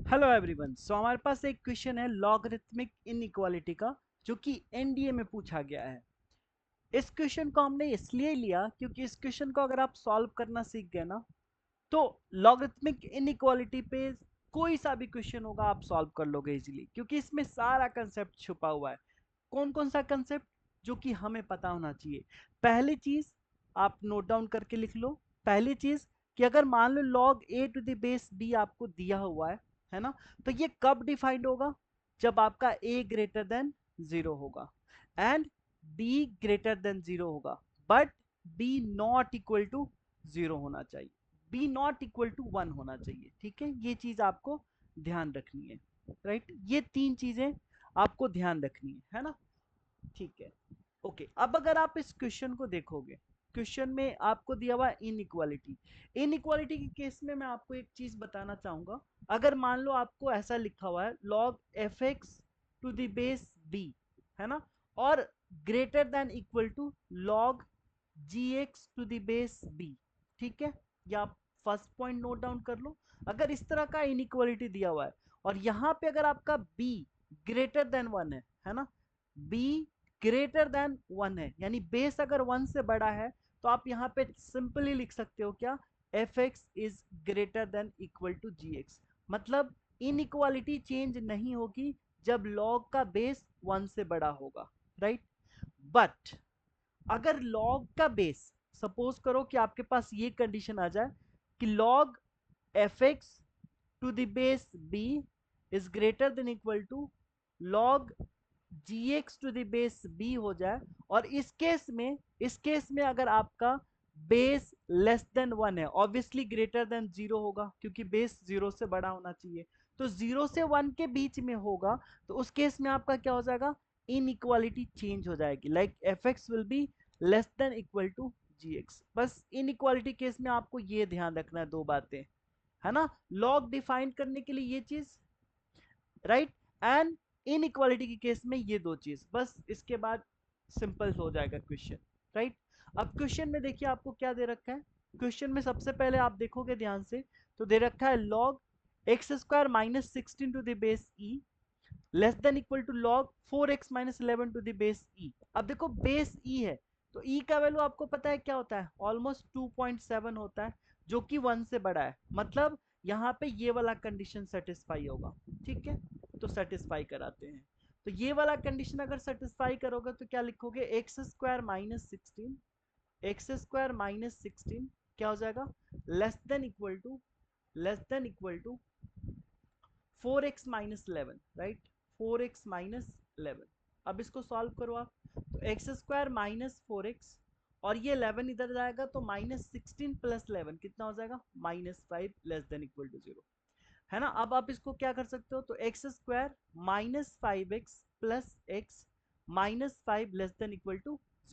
Hello everyone. सो हमारे पास एक question है लॉगरिथमिक इनइक्वालिटी का, जो कि एनडीए में पूछा गया है। इस क्वेश्चन को हमने इसलिए लिया क्योंकि इस क्वेश्चन को अगर आप सॉल्व करना सीख गए ना, तो लॉगरिथमिक इनइक्वालिटी पे कोई सा भी क्वेश्चन होगा आप सॉल्व कर लोगे इजीली, क्योंकि इसमें सारा कंसेप्ट छुपा हुआ है। कौन कौन सा कंसेप्ट जो कि हमें पता होना चाहिए। पहली चीज आप नोट डाउन करके लिख लो। पहली चीज कि अगर मान लो log a to the base b आपको दिया हुआ है ना, तो ये कब डिफाइंड होगा? जब आपका a ग्रेटर देन 0 होगा एंड b ग्रेटर देन 0 होगा, but b not equal to 0 होना चाहिए, b नॉट इक्वल टू 1 होना चाहिए। ठीक है, ये चीज आपको ध्यान रखनी है। राइट, ये तीन चीजें आपको ध्यान रखनी है ना। ठीक है, ओके। अब अगर आप इस क्वेश्चन को देखोगे, क्वेश्चन में आपको दिया हुआ इनइक्वालिटी। इनइक्वालिटी के केस में मैं आपको एक चीज बताना चाहूंगा। अगर मान लो आपको ऐसा लिखा हुआ है log fx to the base b, है ना, और greater than equal to log gx to the base b। ठीक है, या आप फर्स्ट पॉइंट नोट डाउन कर लो। अगर इस तरह का इनइक्वालिटी दिया हुआ है और यहाँ पे अगर आपका b ग्रेटर देन 1 है ना, b ग्रेटर देन 1 है, यानी बेस अगर 1 से बड़ा है, तो आप यहाँ पे सिंपली लिख सकते हो क्या, fx is greater than equal to gx। मतलब इनइक्वालिटी चेंज नहीं होगी जब log का बेस 1 से बड़ा होगा। राइट, बट अगर log का बेस, सपोज करो कि आपके पास ये कंडीशन आ जाए कि log fx to the base b is greater than equal to log gx to the base b हो जाए, और इस केस में अगर आपका बेस लेस देन 1 है, ऑब्वियसली ग्रेटर देन 0 होगा क्योंकि बेस 0 से बड़ा होना चाहिए, तो 0 से 1 के बीच में होगा, तो उस केस में आपका क्या हो जाएगा, इनइक्वालिटी चेंज हो जाएगी, like fx will be less than equal to gx। बस इनइक्वालिटी केस में आपको ये ध्यान रखना है, दो बातें, है ना, लॉग डिफाइन करने के लिए ये चीज, राइट, एंड इनइक्वालिटी के केस में ये दो चीज, बस इसके बाद सिंपल हो जाएगा क्वेश्चन। राइट, अब क्वेश्चन में देखिए आपको क्या दे रखा है। क्वेश्चन में सबसे पहले आप देखोगे ध्यान से, तो दे रखा है log x square minus 16 to the base e less than equal to log 4x minus 11 to the base e. अब देखो बेस ई है, तो ई का वैल्यू आपको पता है क्या होता है, ऑलमोस्ट 2.7 होता है, जो कि 1 से बड़ा है, मतलब यहाँ पे ये वाला कंडीशन सेटिस्फाई होगा। ठीक है, तो सेटिस्फाई कराते हैं। तो ये वाला कंडीशन अगर सेटिस्फाई करोगे तो क्या लिखोगे, एक्स स्क्वायर माइनस 16 क्या हो जाएगा, less than equal to 4x-11, right, 4x-11। अब इसको सॉल्व करो आप, तो x² - 4x, और ये 11 इधर जाएगा तो -16 + 11 कितना हो जाएगा, -5 < <0 है ना। अब आप इसको क्या कर सकते हो, तो x² - 5x + x -5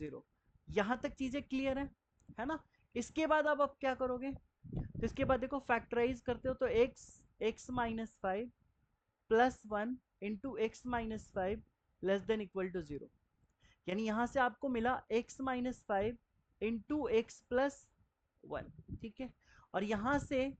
< <0। यहां तक चीजें क्लियर है ना। इसके बाद अब आप क्या करोगे, तो इसके बाद देखो फैक्टराइज करते हो, तो x-5 +1 इंटू x-5 < <0, यानी यहां से आपको मिला x-5 इंटू x+1। ठीक है, और यहां से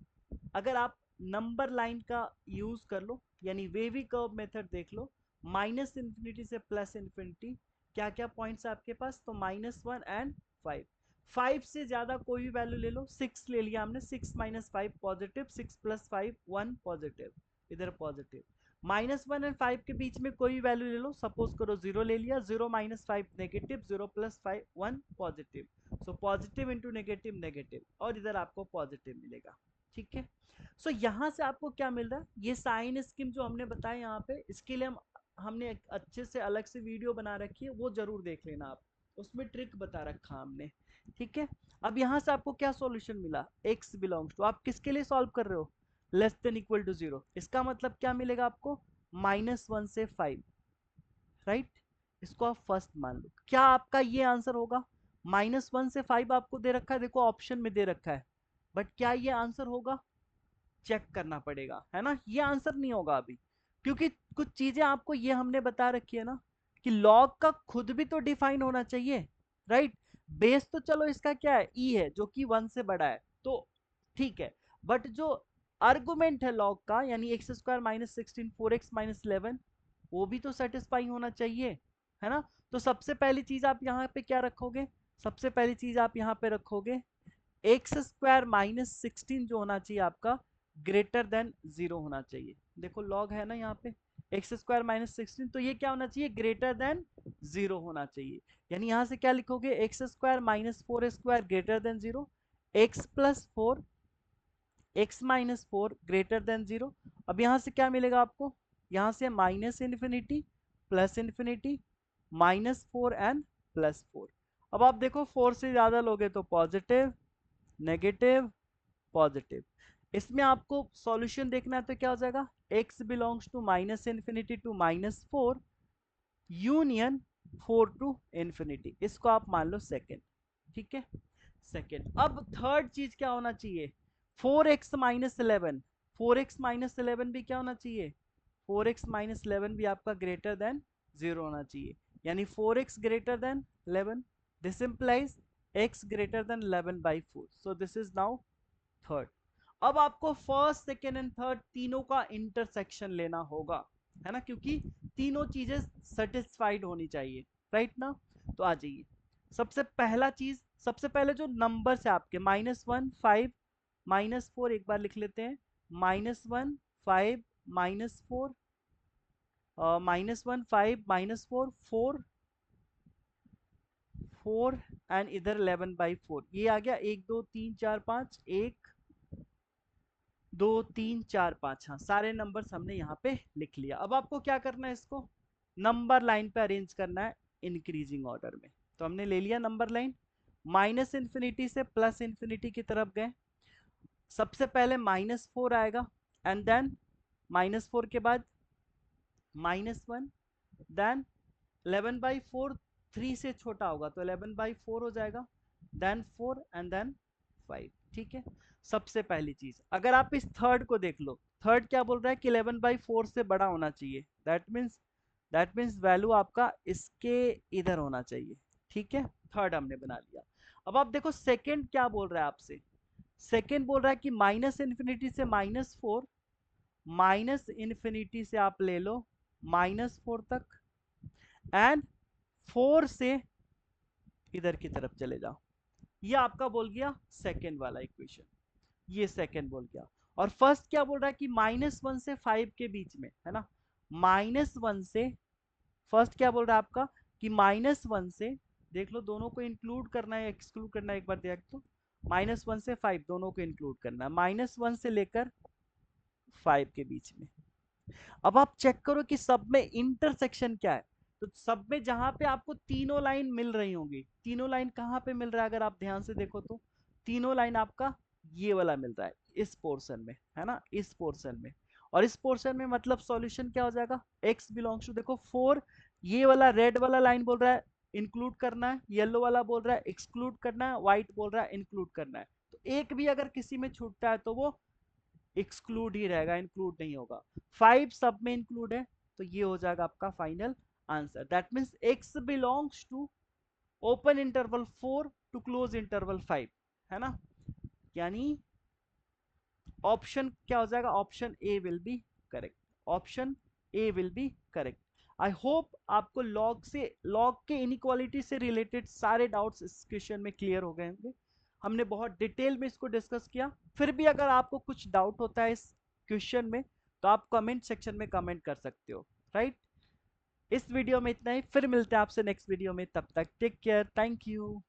अगर आप नंबर लाइन का यूज कर लो, यानी वेवी कर्व मेथड देख लो, -∞ से +∞, क्या क्या पॉइंट्स आपके पास, तो -1 एंड 5। 5 से ज्यादा कोई भी वैल्यू ले लो, 6 ले लिया हमने, 6 - 5 पॉजिटिव, 6 + 5 1 पॉजिटिव, इधर पॉजिटिव। -1 एंड 5 के बीच में कोई भी वैल्यू ले लो, सपोज करो 0 ले लिया, 0 - 5 negative, 0 + 5 1 positive, so positive into negative negative, और इधर आपको पॉजिटिव मिलेगा। ठीक है, सो यहां से आपको क्या मिल रहा है, ये साइन स्कीम जो हमने बताया यहाँ पे, इसके लिए हमने एक अच्छे से अलग से वीडियो बना रखी है, वो जरूर देख लेना आप, उसमें ट्रिक बता रखा हमने। ठीक है, अब यहां से आपको क्या सॉल्यूशन मिला, x बिलोंग्स टू, आप किसके लिए सॉल्व कर रहे हो, < <0, इसका मतलब क्या मिलेगा आपको, -1 से 5। राइट, इसको आप फर्स्ट मान लो, क्या आपका ये आंसर होगा, -1 से 5 आपको दे रखा है, देखो ऑप्शन में दे रखा है, बट क्या ये आंसर होगा, चेक करना पड़ेगा, है ना, ये आंसर नहीं होगा अभी, क्योंकि कुछ चीजें आपको ये हमने बता रखी है ना, कि लॉग का खुद भी तो डिफाइन होना चाहिए। राइट, बेस तो चलो इसका क्या है, ई है, जो कि 1 से बड़ा है, तो ठीक है, बट जो आर्गुमेंट है लॉग का, यानी x square minus 16 4x minus 11, वो भी तो सेटिस्फाई होना चाहिए, है ना। तो सबसे पहली चीज आप यहाँ पे क्या रखोगे, सबसे पहली चीज आप यहाँ पे रखोगे एक्स स्क्वायर माइनस 16 जो होना चाहिए आपका ग्रेटर देन 0 होना चाहिए। देखो लॉग है ना यहाँ पे एक्स स्क्वायर माइनस 16, तो ये क्या होना चाहिए, ग्रेटर देन 0 होना चाहिए। यानी यहाँ से क्या लिखोगे, x square minus 4 square greater than 0, x plus 4 x minus 4 greater than 0। अब यहाँ से क्या मिलेगा आपको, यहाँ से minus infinity plus infinity minus 4 and plus 4। अब आप देखो 4 से ज्यादा लोगे तो पॉजिटिव नेगेटिव पॉजिटिव। इसमें आपको सॉल्यूशन देखना है तो क्या हो जाएगा, x belongs to minus infinity to minus 4 union 4 to infinity, इसको आप मान लो सेकेंड, ठीक है सेकेंड। अब थर्ड चीज क्या होना चाहिए, 4x माइनस 11, 4x माइनस 11 भी क्या होना चाहिए, 4x माइनस 11 भी आपका ग्रेटर देन 0 होना चाहिए, यानी 4x greater than 11, this implies x greater than 11 by 4, so this is now third. अब आपको फर्स्ट सेकेंड एंड थर्ड तीनों का इंटरसेक्शन लेना होगा, है ना, क्योंकि तीनों चीजें सेटिस्फाइड होनी चाहिए, राइट ना। तो आ जाइए, सबसे पहला चीज, सबसे पहले जो नंबर है आपके -1 5 -4, एक बार लिख लेते हैं, -1 5 -4 -1 5 -4 4 4 एंड इधर 11 बाई 4, ये आ गया 1 2 3 4 5 1 2 3 4 5, हाँ सारे नंबर्स हमने यहाँ पे लिख लिया। अब आपको क्या करना है, इसको नंबर लाइन पे अरेंज करना है इंक्रीजिंग ऑर्डर में। तो हमने ले लिया नंबर लाइन, माइनस इन्फिनिटी से प्लस इन्फिनिटी की तरफ गए, सबसे पहले -4 आएगा एंड देन -4 के बाद -1, देन 11 बाई 4 3 से छोटा होगा तो 11 बाई 4 हो जाएगा, देन 4 एंड देन 5, ठीक है। सबसे पहली चीज, अगर आप इस थर्ड को देख लो, थर्ड क्या बोल रहा है कि 11 बाई 4 से बड़ा होना चाहिए, दैट मीन्स वैल्यू आपका इसके इधर होना चाहिए, ठीक है। थर्ड हमने बना लिया। अब आप देखो सेकंड क्या बोल रहा है आपसे, सेकेंड बोल रहा है कि माइनस इन्फिनिटी से -4, माइनस इन्फिनिटी से आप ले लो -4 तक, एंड 4 से इधर की तरफ चले जाओ। ये आपका बोल गया सेकेंड वाला इक्वेशन, ये सेकेंड बोल गया। और फर्स्ट क्या बोल रहा है कि -1 से 5 के बीच में, है ना, -1 से, फर्स्ट क्या बोल रहा है आपका कि -1 से, देख लो दोनों को इंक्लूड करना है एक्सक्लूड करना है, एक बार देख तो, -1 से 5 दोनों को इंक्लूड करना है, -1 से लेकर 5 के बीच में। अब आप चेक करो कि सब में इंटरसेक्शन क्या है, तो सब में जहां पे आपको तीनों लाइन मिल रही होंगी, तीनों लाइन कहां पे मिल रहा है, अगर आप ध्यान से देखो तो तीनों लाइन आपका ये वाला मिल रहा है इस पोर्शन में, है ना, इस पोर्शन में। और इस पोर्शन में मतलब सॉल्यूशन क्या हो जाएगा, x बिलोंग्स टू, देखो 4, ये वाला रेड वाला लाइन बोल रहा है इंक्लूड करना है, येलो वाला बोल रहा है एक्सक्लूड करना है, व्हाइट बोल रहा है इंक्लूड करना है। तो एक भी अगर किसी में छूटता है तो वो एक्सक्लूड ही रहेगा, इंक्लूड नहीं होगा। 5 सब में इंक्लूड है, तो ये हो जाएगा आपका final answer. That means x belongs to open interval 4 to close interval 5, है ना, यानी ऑप्शन क्या हो जाएगा, option A will be correct, option A will be correct. I hope आपको लॉग के इनइक्वालिटी से रिलेटेड सारे डाउट्स इस क्वेश्चन में क्लियर हो गए होंगे। हमने बहुत डिटेल में इसको डिस्कस किया। फिर भी अगर आपको कुछ डाउट होता है इस क्वेश्चन में तो आप कमेंट सेक्शन में कमेंट कर सकते हो, राइट। इस वीडियो में इतना ही, फिर मिलते हैं आपसे नेक्स्ट वीडियो में, तब तक टेक केयर, थैंक यू।